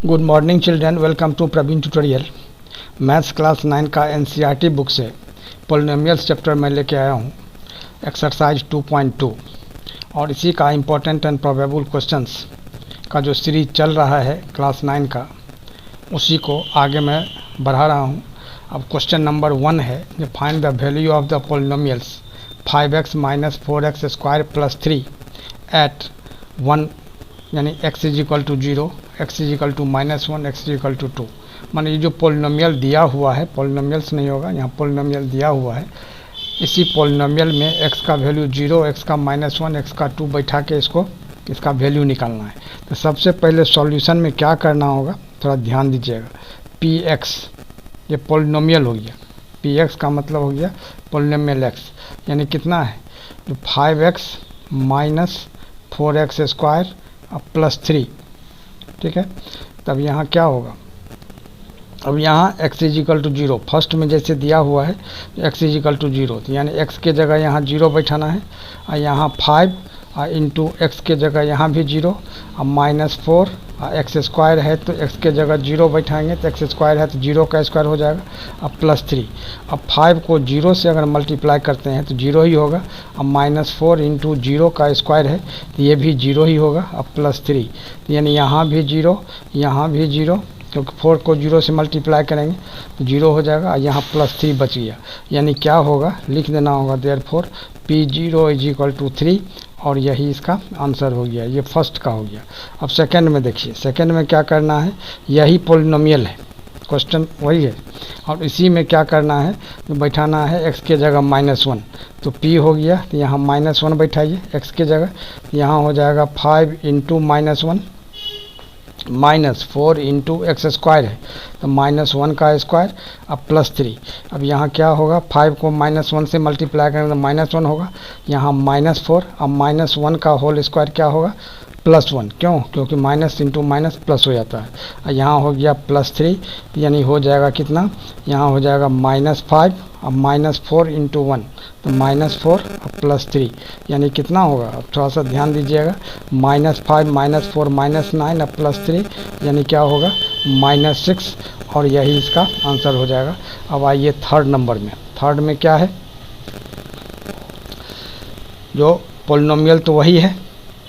Good morning children, welcome to Praveen tutorial. Maths class 9 का NCERT book से polynomials chapter में लेके आया हूँ, एक्सरसाइज 2.2, और इसी का इम्पोर्टेंट एंड प्रोबेबल क्वेश्चंस का जो सीरीज चल रहा है क्लास 9 का, उसी को आगे मैं बढ़ा रहा हूँ। अब क्वेश्चन नंबर 1 है, जो find the value of the polynomials 5x - 4x² + 3 at 1 यानी x = 0, x = -1, x = 2। माने ये जो पॉलिनोमियल दिया हुआ है, पॉलिनोमियल्स नहीं होगा, यहाँ पॉलिनोमियल दिया हुआ है। इसी पॉलिनोमियल में x का वैल्यू 0, x का -1, x का 2 बैठा के इसका वैल्यू निकालना है। तो सबसे पहले सॉल्यूशन में क्या करना होगा, थोड़ा ध्यान दीजिएगा। px ये पॉलिनोमियल हो गया, px का मतलब हो गया पॉलिनोमियल x, यानी कितना है, जो 5x - 4x² + 3, ठीक है। तब यहाँ क्या होगा, अब यहाँ x = 0, फर्स्ट में जैसे दिया हुआ है x = 0, तो यानी x के जगह यहाँ 0 बैठाना है, और यहाँ 5 इंटू x के जगह यहाँ भी 0, और -4 x² है तो x के जगह 0 बैठाएंगे, तो x² है तो 0 का स्क्वायर हो जाएगा, अब +3। अब 5 को 0 से अगर मल्टीप्लाई करते हैं तो 0 ही होगा, अब -4 इंटू 0 का स्क्वायर है तो ये भी 0 ही होगा, अब +3, तो यानी यहाँ भी 0, यहाँ भी 0, क्योंकि 4 को 0 से मल्टीप्लाई करेंगे तो 0 हो जाएगा, और यहाँ +3 बच गया। यानी क्या होगा, लिख देना होगा देयरफॉर P0 = 3, और यही इसका आंसर हो गया। ये फर्स्ट का हो गया। अब सेकंड में देखिए, सेकंड में क्या करना है, यही पॉलिनोमियल है, क्वेश्चन वही है, और इसी में क्या करना है, बैठाना है x के जगह -1, तो p हो गया, तो यहाँ -1 बैठाइए x के जगह, यहाँ हो जाएगा 5 इंटू -1 -4 इंटू x² है तो -1 का स्क्वायर, अब +3। अब यहाँ क्या होगा, 5 को -1 से मल्टीप्लाई करेंगे तो -1 होगा, यहाँ -4, अब -1 का होल स्क्वायर क्या होगा, +1। क्यों, क्योंकि माइनस इंटू माइनस प्लस हो जाता है। और यहाँ हो गया +3, यानी हो जाएगा कितना, यहाँ हो जाएगा -5, अब -4 इंटू 1 तो -4 और +3, यानी कितना होगा, अब थोड़ा सा ध्यान दीजिएगा, -5 -4 -9 और +3, यानी क्या होगा, -6, और यही इसका आंसर हो जाएगा। अब आइए थर्ड नंबर में, थर्ड में क्या है, जो पॉलिनोमियल तो वही है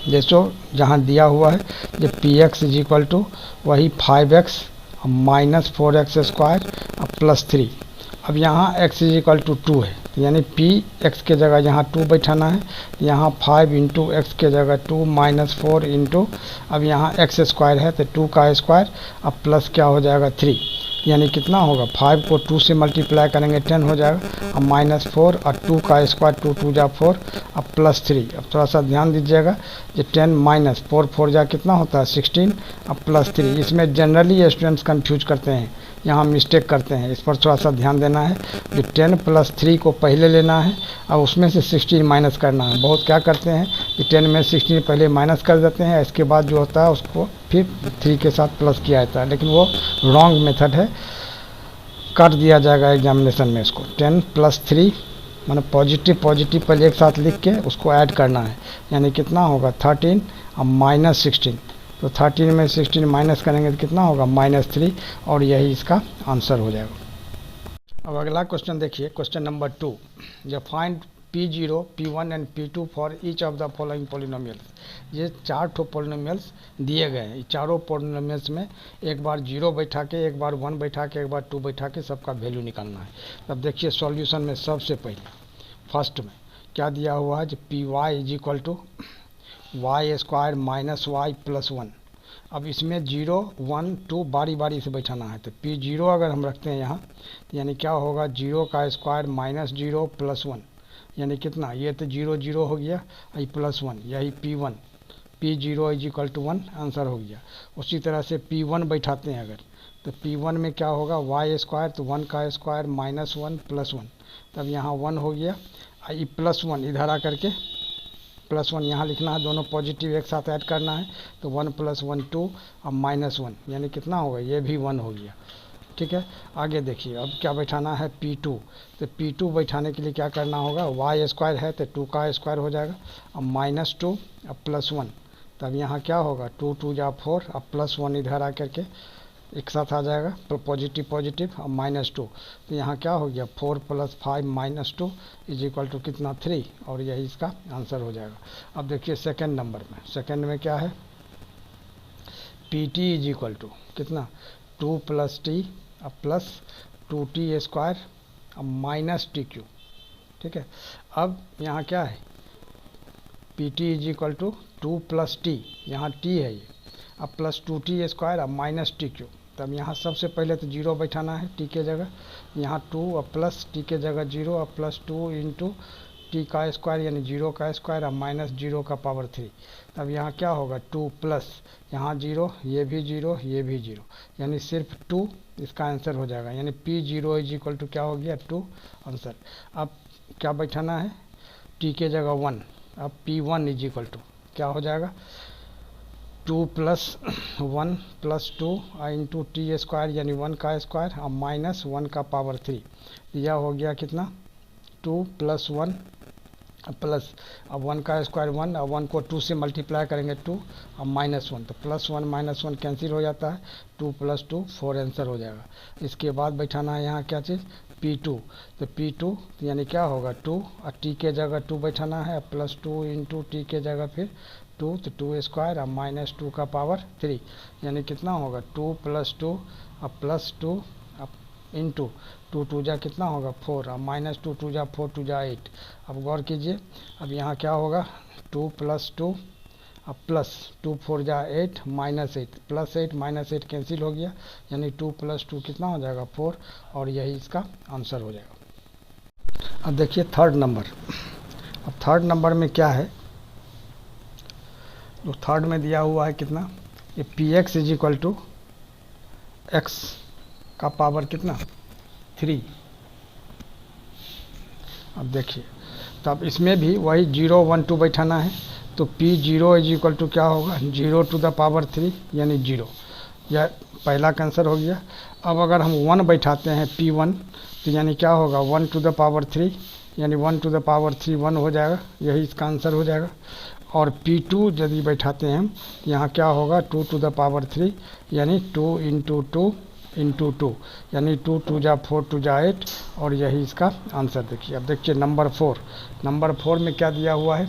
जैसो जहाँ दिया हुआ है, जो px = वही 5x - 4x² + 3। अब यहाँ x = 2 है, तो यानी px के जगह यहाँ 2 बैठाना है, यहाँ 5 इंटू x के जगह 2 -4 इंटू, अब यहाँ x² है तो 2 का स्क्वायर, अब प्लस क्या हो जाएगा 3, यानी कितना होगा, 5 को 2 से मल्टीप्लाई करेंगे 10 हो जाएगा, अब -4 और 2 का स्क्वायर 2 2 जा 4, अब +3। अब थोड़ा सा ध्यान दीजिएगा, ये 10 - 4 4 जा कितना होता है 16, अब +3। इसमें जनरली स्टूडेंट्स कंफ्यूज करते हैं, यहाँ मिस्टेक करते हैं, इस पर थोड़ा सा ध्यान देना है। जो 10 + 3 को पहले लेना है और उसमें से 16 माइनस करना है। बहुत क्या करते हैं कि 10 में 16 पहले माइनस कर देते हैं, इसके बाद जो होता है उसको फिर 3 के साथ प्लस किया जाता है, लेकिन वो रॉन्ग मेथड है, काट दिया जाएगा एग्जामिनेशन में इसको। 10 + 3 माने पॉजिटिव पहले एक साथ लिख के उसको ऐड करना है, यानी कितना होगा 13 और -16, तो 13 में 16 माइनस करेंगे तो कितना होगा -3, और यही इसका आंसर हो जाएगा। अब अगला क्वेश्चन देखिए, क्वेश्चन नंबर 2, जो find P0, P1 and P2 for each of the following polynomials. ये 4 ठो पॉलिनोमियल्स दिए गए हैं, ये चारों पॉलिनोमियल्स में एक बार 0 बैठा के, एक बार 1 बैठा के, एक बार 2 बैठा के सबका वैल्यू निकालना है। अब देखिए सॉल्यूशन में सबसे पहले फर्स्ट में क्या दिया हुआ है, जो py = y² - y + 1। अब इसमें 0 1 2 बारी बारी से बैठाना है, तो P0 अगर हम रखते हैं यहाँ, यानी क्या होगा, 0 का स्क्वायर -0 + 1, यानी कितना, ये तो 0 0 हो गया, ये +1, यही P1, P0 = 1 आंसर हो गया। उसी तरह से P1 बैठाते हैं अगर, तो P1 में क्या होगा, y² तो 1 का स्क्वायर -1 + 1, तब यहाँ 1 हो गया, ये +1 इधर आकर के +1 यहाँ लिखना है, दोनों पॉजिटिव एक साथ ऐड करना है, तो 1 + 1 2 और -1, यानी कितना होगा, ये भी 1 हो गया। ठीक है, आगे देखिए, अब क्या बैठाना है P2, तो P2 बैठाने के लिए क्या करना होगा, y² है तो 2 का स्क्वायर हो जाएगा, अब -2 और +1, तब यहाँ क्या होगा, 2 2 जा 4, अब +1 इधर आकर के एक साथ आ जाएगा, तो पॉजिटिव पॉजिटिव, अब -2, तो यहाँ क्या हो गया 4 + 5 - 2 = कितना 3, और यही इसका आंसर हो जाएगा। अब देखिए सेकंड नंबर में, सेकंड में क्या है, PT = कितना 2 + t अब +2t², अब -tq, ठीक है। अब यहाँ क्या है, PT = 2 + t, यहाँ t है ये, अब +2t², अब -tq, तब यहाँ सबसे पहले तो 0 बैठाना है t के जगह, यहाँ 2, अब प्लस t के जगह 0, अब +2 × t का स्क्वायर यानी 0 का स्क्वायर, अब -0 का पावर 3, तब यहाँ क्या होगा 2 प्लस यहाँ 0, ये भी 0, ये भी 0, यानी सिर्फ 2 इसका आंसर हो जाएगा, यानी P0 = क्या हो गया 2 आंसर। अब क्या बैठाना है, t के जगह 1, अब P1 = क्या हो जाएगा 2 + 1 + 2 × t² यानी 1 का स्क्वायर, अब -1 का पावर 3, यह हो गया कितना 2 + 1 प्लस, अब 1 का स्क्वायर 1, अब 1 को 2 से मल्टीप्लाई करेंगे 2, अब -1, तो +1 - 1 कैंसिल हो जाता है, 2 + 2 4 आंसर हो जाएगा। इसके बाद बैठाना है यहाँ क्या चीज़ P2, तो P2 यानी क्या होगा 2, और t के जगह 2 बैठाना है, +2 × t के जगह फिर 2, तो 2², अब -2 का पावर 3, यानी कितना होगा 2 + 2, अब +2, अब इंटू 2 2 जा कितना होगा 4, अब -2 2 जा 4 2 जा 8। अब गौर कीजिए, अब यहाँ क्या होगा 2 + 2, अब +2 4 जा 8 -8, +8 - 8 कैंसिल हो गया, यानी 2 + 2 कितना हो जाएगा 4, और यही इसका आंसर हो जाएगा। अब देखिए थर्ड नंबर, अब थर्ड नंबर में क्या है, तो थर्ड में दिया हुआ है कितना, ये Px = x का पावर कितना 3। अब देखिए, तब इसमें भी वही 0 1 2 बैठाना है, तो P0 = क्या होगा 0 to the power 3 यानी 0, यह पहला आंसर हो गया। अब अगर हम 1 बैठाते हैं P1, तो यानी क्या होगा 1 to the power 3 यानी 1 to the power 3 1 हो जाएगा, यही इसका आंसर हो जाएगा। और P2 यदि बैठाते हैं हम, यहाँ क्या होगा 2 to the power 3 यानी 2 × 2 × 2 यानी 2 2 जा 4 2 जा 8, और यही इसका आंसर। देखिए, अब देखिए नंबर 4 में क्या दिया हुआ है,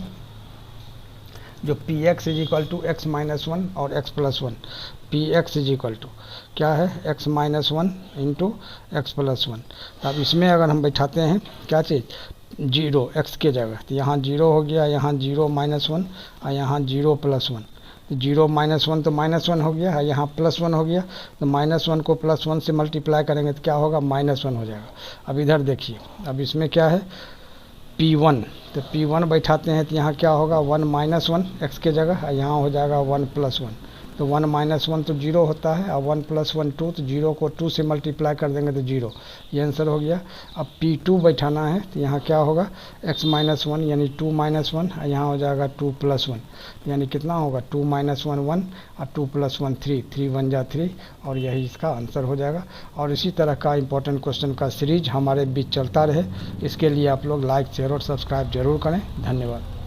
जो Px = x - 1 और x + 1, Px = क्या है x - 1 × x + 1। अब इसमें अगर हम बैठाते हैं क्या चीज़ 0 x के जगह, तो यहाँ 0 हो गया, यहाँ 0 - 1 और यहाँ 0 + 1, 0 - 1 तो -1 हो गया है, यहाँ +1 हो गया, तो -1 को +1 से मल्टीप्लाई करेंगे तो क्या होगा -1 हो जाएगा। अब इधर देखिए, अब इसमें क्या है P1, तो P1 बैठाते हैं तो यहाँ क्या होगा 1 - 1 x के जगह, यहाँ हो जाएगा 1 + 1, तो 1 - 1 तो 0 होता है, और 1 + 1 2, तो 0 को 2 से मल्टीप्लाई कर देंगे तो 0, ये आंसर हो गया। अब P2 बैठाना है, तो यहाँ क्या होगा x - 1 यानी 2 - 1, और यहाँ हो जाएगा 2 + 1 यानी कितना होगा 2 - 1 1 और 2 + 1 3, 3 1 जा 3, और यही इसका आंसर हो जाएगा। और इसी तरह का इंपॉर्टेंट क्वेश्चन का सीरीज हमारे बीच चलता रहे, इसके लिए आप लोग लाइक शेयर और सब्सक्राइब जरूर करें। धन्यवाद।